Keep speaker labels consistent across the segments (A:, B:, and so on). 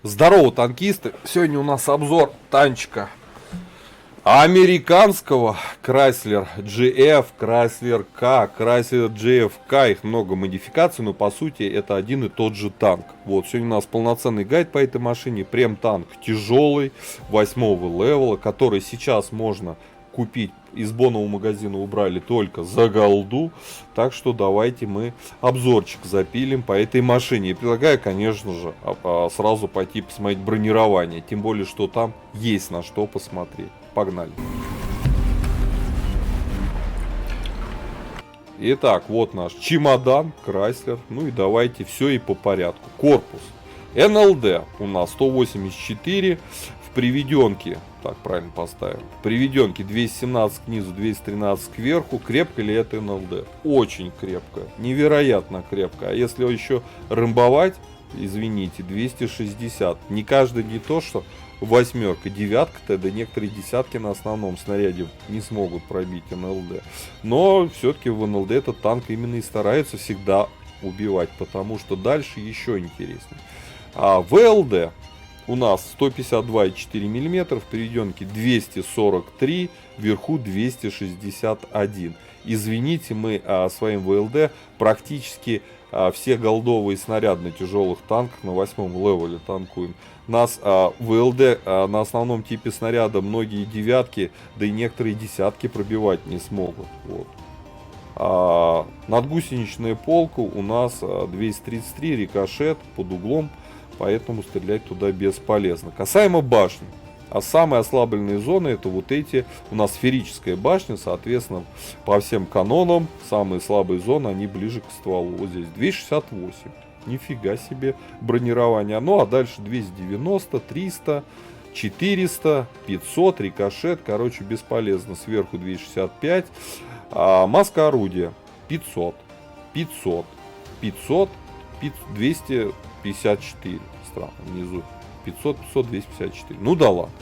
A: Здорово, танкисты! Сегодня у нас обзор танчика американского Chrysler GF, Chrysler K, Chrysler GFK. Их много модификаций, но по сути это один и тот же танк. Вот, сегодня у нас полноценный гайд по этой машине. Прем-танк тяжелый, 8-го левела, который сейчас можно купить. Из бонового магазина убрали только за голду. Так что давайте мы обзорчик запилим по этой машине. И предлагаю, конечно же, сразу пойти посмотреть бронирование. Тем более, что там есть на что посмотреть. Погнали. Итак, вот наш чемодан Chrysler. Ну и давайте все и по порядку. Корпус. НЛД у нас 184. В приведенке, так правильно поставим, в приведенке 217 к низу, 213 кверху. Крепко ли это НЛД? Очень крепко, невероятно крепко. А если еще рымбовать, извините, 260. Не каждый не то, что восьмерка, девятка-то, да некоторые десятки на основном снаряде не смогут пробить НЛД. Но все-таки в НЛД этот танк именно и старается всегда убивать, потому что дальше еще интереснее. А ВЛД у нас 152,4 мм, в переведенке 243, вверху 261. Извините, мы своим ВЛД практически все голдовые снаряды на тяжелых танках на 8-м левеле танкуем. Нас ВЛД на основном типе снаряда многие девятки, да и некоторые десятки пробивать не смогут. Вот. Надгусеничная полка у нас 233, рикошет под углом. Поэтому стрелять туда бесполезно. Касаемо башни. А самые ослабленные зоны это вот эти. У нас сферическая башня. Соответственно, по всем канонам самые слабые зоны, они ближе к стволу. Вот здесь 268. Нифига себе бронирование. Ну а дальше 290, 300, 400, 500, рикошет. Короче, бесполезно. Сверху 265. Маска орудия 500, 500, 500, 254. Странно, внизу 500, 500, 254. Ну да ладно.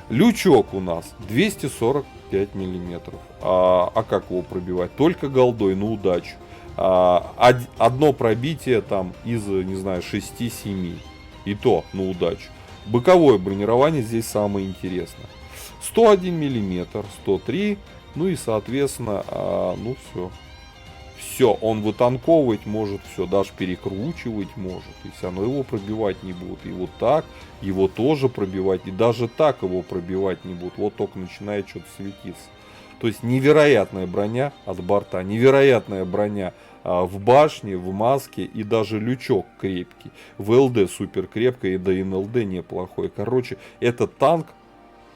A: Лючок у нас 245 миллиметров. А как его пробивать? Только голдой на удачу. Одно пробитие там из, не знаю, 6-7. И то на удачу. Боковое бронирование здесь самое интересное. 101 миллиметр, 103. Ну и соответственно, ну все. Все, он вытанковывать может, все, даже перекручивать может. И все равно его пробивать не будут. И вот так его тоже пробивать. И даже так его пробивать не будут. Вот только начинает что-то светиться. То есть невероятная броня от борта. Невероятная броня в башне, в маске. И даже лючок крепкий. ВЛД супер крепкая. И до НЛД неплохой. Короче, это танк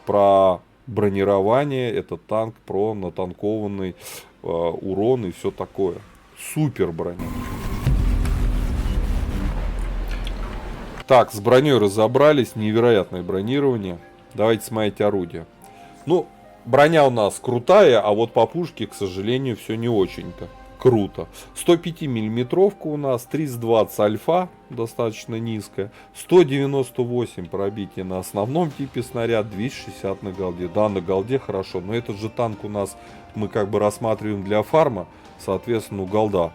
A: про бронирование. Это танк про натанкованный урон и все такое. Супер броня. Так, с броней разобрались. Невероятное бронирование. Давайте смотреть орудие. Ну, броня у нас крутая, а вот по пушке, к сожалению, все не очень-то круто. 105 миллиметровка у нас, 320 альфа, достаточно низкая, 198 пробитие на основном типе снаряд, 260 на голде. Да, на голде хорошо, но этот же танк у нас мы как бы рассматриваем для фарма, соответственно, у голда.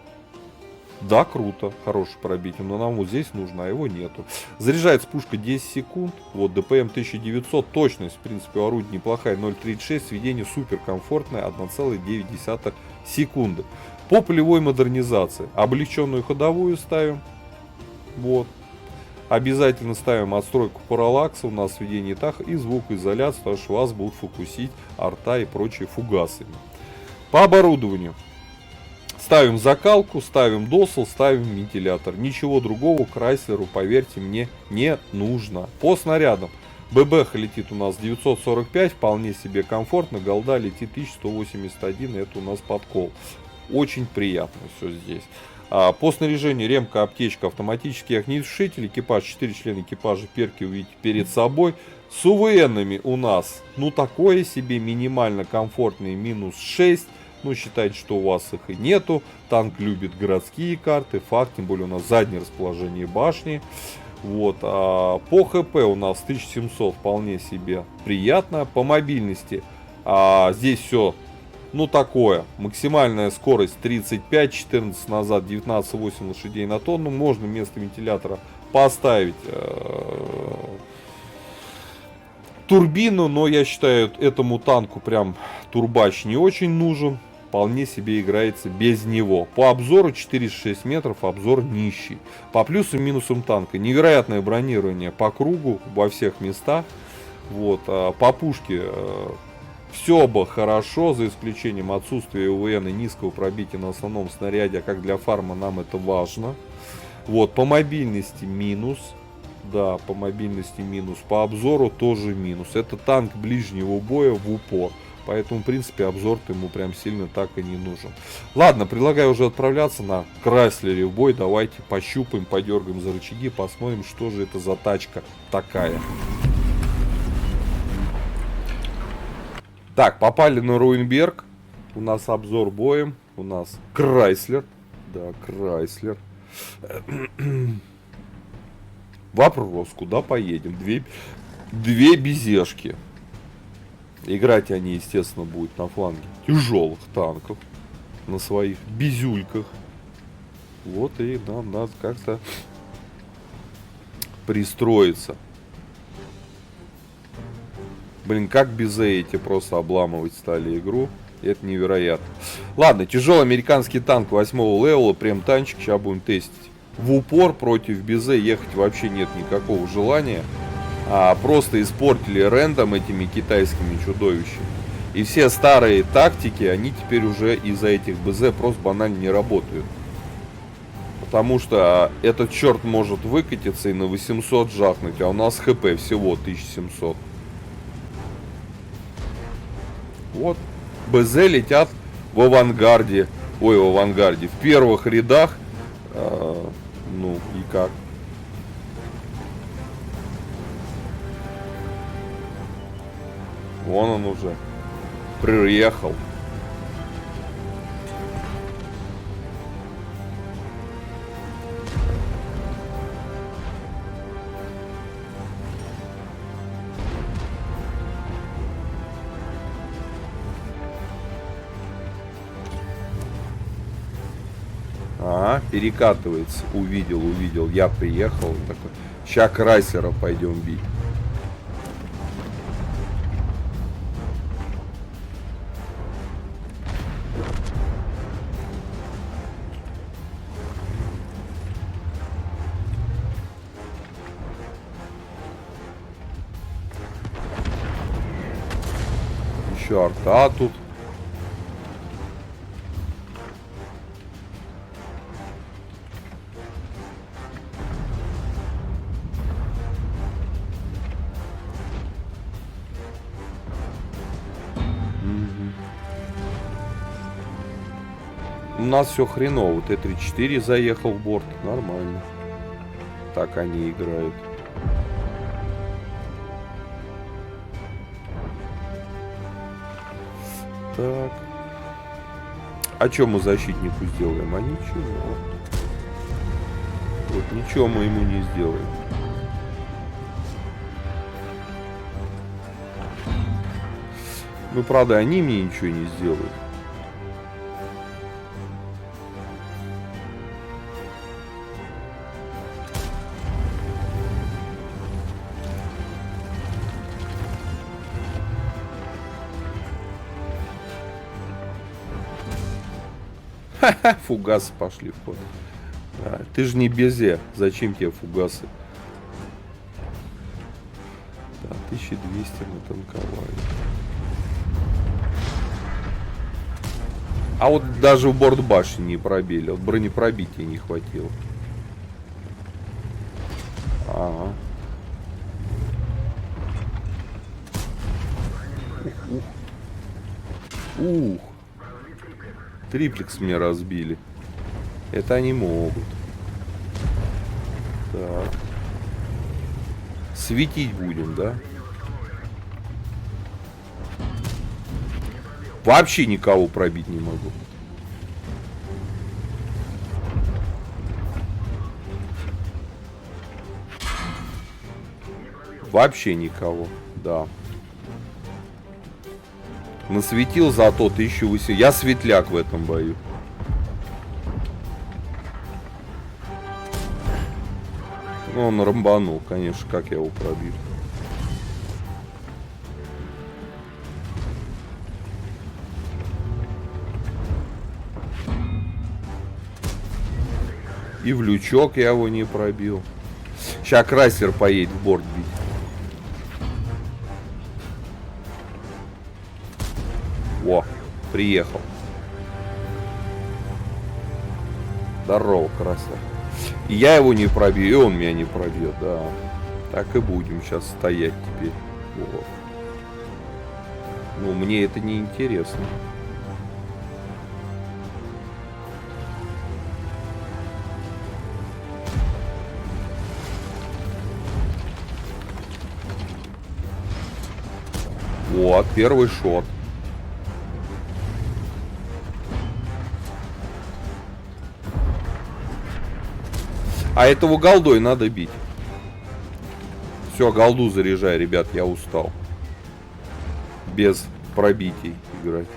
A: Да, круто, хорошее пробитие, но нам вот здесь нужно, а его нету. Заряжается пушка 10 секунд, вот ДПМ 1900, точность, в принципе, у орудия неплохая, 0.36, сведение супер комфортное, 1,9 секунды. По полевой модернизации, облегченную ходовую ставим, вот. Обязательно ставим отстройку параллакса, у нас сведение тах и звукоизоляцию, потому что вас будут фокусить арта и прочие фугасы. По оборудованию. Ставим закалку, ставим досл, ставим вентилятор. Ничего другого Chrysler'у, поверьте мне, не нужно. По снарядам. ББХ летит у нас 945, вполне себе комфортно. Голда летит 1181, это у нас подкол. Очень приятно все здесь. По снаряжению ремка, аптечка, автоматический огнетушитель, экипаж, 4 члена экипажа, перки увидите перед собой. С УВНами у нас, ну такое себе, минимально комфортные -6. Ну, считайте, что у вас их и нету. Танк любит городские карты, факт, тем более у нас заднее расположение башни. Вот. По ХП у нас 1700, вполне себе приятно. По мобильности здесь все, ну, такое. Максимальная скорость 35, 14 назад, 19,8 лошадей на тонну. Можно вместо вентилятора поставить турбину, но я считаю, этому танку прям турбач не очень нужен. Вполне себе играется без него. По обзору 4,6 метров, обзор нищий. По плюсам и минусам танка. Невероятное бронирование по кругу, во всех местах. Вот, по пушке все бы хорошо, за исключением отсутствия УВН и низкого пробития на основном снаряде, а как для фарма нам это важно. Вот, по мобильности минус. Да, по мобильности минус. По обзору тоже минус. Это танк ближнего боя в упор. Поэтому, в принципе, обзор-то ему прям сильно так и не нужен. Ладно, предлагаю уже отправляться на Крайслере в бой. Давайте пощупаем, подергаем за рычаги, посмотрим, что же это за тачка такая. Так, попали на Руинберг. У нас обзор боем. У нас Крайслер. Да, Крайслер. Вопрос, куда поедем? Две безешки. Играть они, естественно, будут на фланге тяжелых танков. На своих безюльках. Вот и нам надо как-то пристроиться. Блин, как безе эти просто обламывать стали игру. Это невероятно. Ладно, тяжелый американский танк 8-го левела, прям танчик, сейчас будем тестить. В упор против безе ехать вообще нет никакого желания. Просто испортили рендом этими китайскими чудовищами. И все старые тактики, они теперь уже из-за этих БЗ просто банально не работают. Потому что этот черт может выкатиться и на 800 жахнуть, а у нас ХП всего 1700. Вот, БЗ летят в авангарде. Ой, в авангарде, в первых рядах. Ну и как? Вон он уже приехал. Перекатывается. Увидел. Я приехал. Такой. Ща Крайслера пойдем бить. Еще арта тут. У нас все хреново. Т-34 заехал в борт. Нормально. Так они играют. Так. А что мы защитнику сделаем? А ничего. Вот ничего мы ему не сделаем. Ну, правда, они мне ничего не сделают. Ха-ха, фугасы пошли в ход. Ты же не безе. Зачем тебе фугасы? Да, 1200 мы танковали. А вот даже в борт башни не пробили. Вот бронепробития не хватило. Ага. Ух. Триплекс мне разбили. Это они могут. Так. Светить будем, да? Вообще никого пробить не могу. Вообще никого, да. Насветил зато 1800. Я светляк в этом бою. Ну, он рамбанул, конечно, как я его пробил. И в лючок я его не пробил. Сейчас Крайслер поедет в борт бить. Во, приехал. Здорово, Крайслер. И я его не пробью, и он меня не пробьет, да. Так и будем сейчас стоять теперь. Вот. Ну, мне это не интересно. Вот, первый шот. А этого голдой надо бить. Все, голду заряжай, ребят, я устал. Без пробитий играть.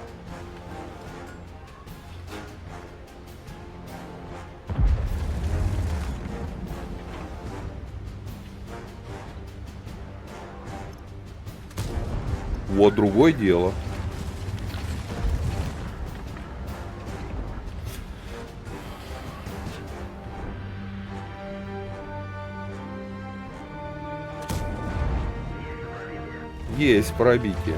A: Вот другое дело. Есть пробитие.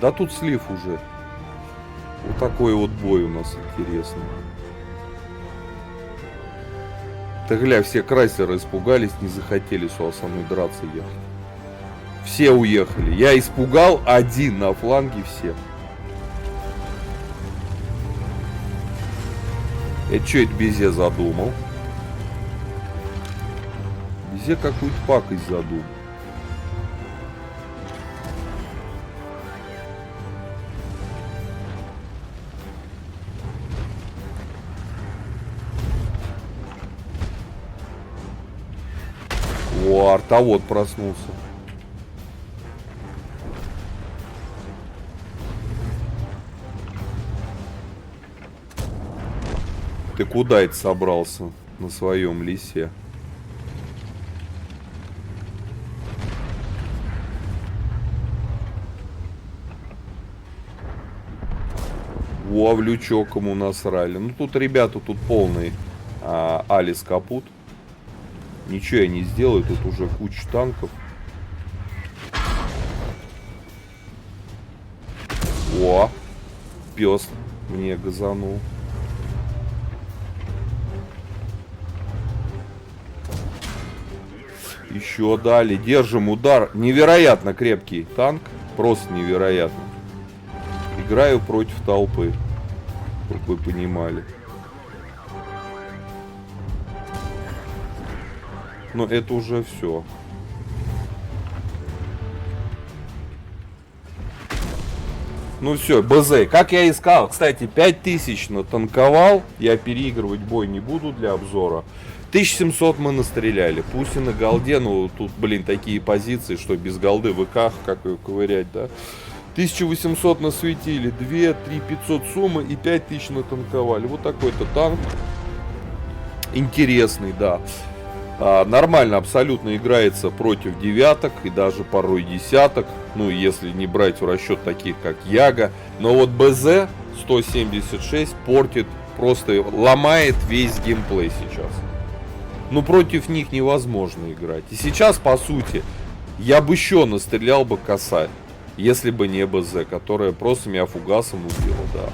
A: Да тут слив уже. Вот такой вот бой у нас интересный. Ты гля, все Крайслеры испугались, не захотели сюда со мной драться ехать. Все уехали. Я испугал один на фланге всех. Это что это Безе задумал? Безе какую-то пакость задумал. О, артовод проснулся. Ты куда это собрался на своем лисе? О, в лючок ему насрали. Ну тут ребята, тут полный Алис капут. Ничего я не сделаю, тут уже куча танков. О, пес мне газанул. Еще дали, держим удар. Невероятно крепкий танк, просто невероятно. Играю против толпы, чтобы вы понимали. Но это уже все. Ну все, БЗ. Как я искал. Кстати, 5000 натанковал. Я переигрывать бой не буду для обзора. 1700 мы настреляли. Пусть и на голде, но тут, блин, такие позиции, что без голды в иках, как ее ковырять, да? 1800 насветили, 2, 3, 500 суммы и 5000 натанковали. Вот такой-то танк. Интересный, да. Нормально абсолютно играется против девяток и даже порой десяток. Ну, если не брать в расчет таких, как Яга. Но вот БЗ 176 портит, просто ломает весь геймплей сейчас. Ну, против них невозможно играть. И сейчас, по сути, я бы еще настрелял бы косарь, если бы не БЗ, которая просто меня фугасом убила, да.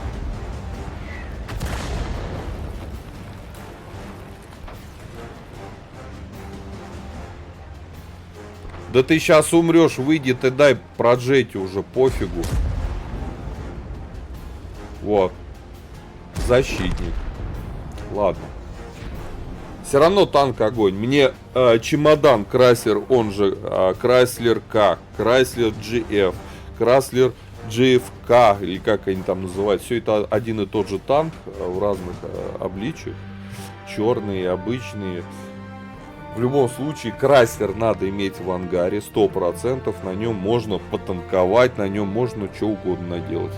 A: Да ты сейчас умрешь, выйди ты дай проджете уже, пофигу. Вот. Защитник. Ладно. Все равно танк огонь. Мне чемодан Крайслер, он же Крайслер К, Крайслер GF, Крайслер GFK, или как они там называют. Все это один и тот же танк в разных обличиях. Черные, обычные. В любом случае, Крайслер надо иметь в ангаре 100%. На нем можно потанковать, на нем можно что угодно наделать.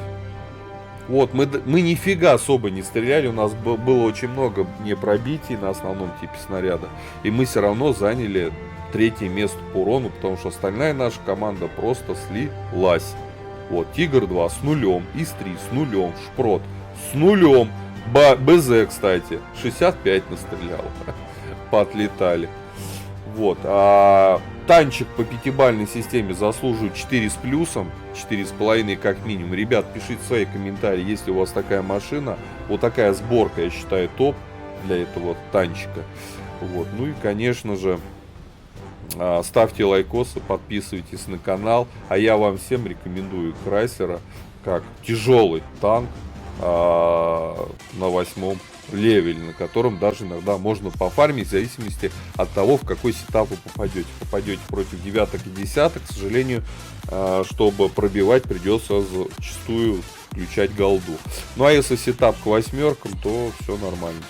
A: Вот, мы нифига особо не стреляли, у нас было очень много непробитий на основном типе снаряда. И мы все равно заняли 3-е место по урону, потому что остальная наша команда просто слилась. Вот, Тигр-2 с нулем, ИС-3 с нулем, Шпрот с нулем, БЗ, кстати, 65 настрелял, поотлетали. Вот, а танчик по 5-бальной системе заслуживает 4 с плюсом, 4,5 как минимум. Ребят, пишите свои комментарии, если у вас такая машина. Вот такая сборка, я считаю, топ для этого танчика. Вот, ну и, конечно же, ставьте лайкосы, подписывайтесь на канал. А я вам всем рекомендую Крайслера как тяжелый танк на 8-м левеле, на котором даже иногда можно пофармить в зависимости от того, в какой сетап вы попадете. Попадете против 9-ок и 10-ок, к сожалению, чтобы пробивать, придется зачастую включать голду. Ну а если сетап к 8-кам, то все нормально.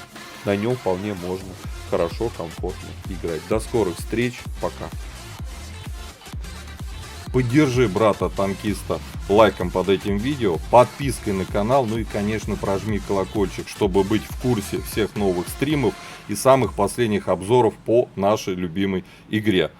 A: На нем вполне можно хорошо, комфортно играть. До скорых встреч, пока. Поддержи брата-танкиста лайком под этим видео, подпиской на канал, ну и, конечно, прожми колокольчик, чтобы быть в курсе всех новых стримов и самых последних обзоров по нашей любимой игре.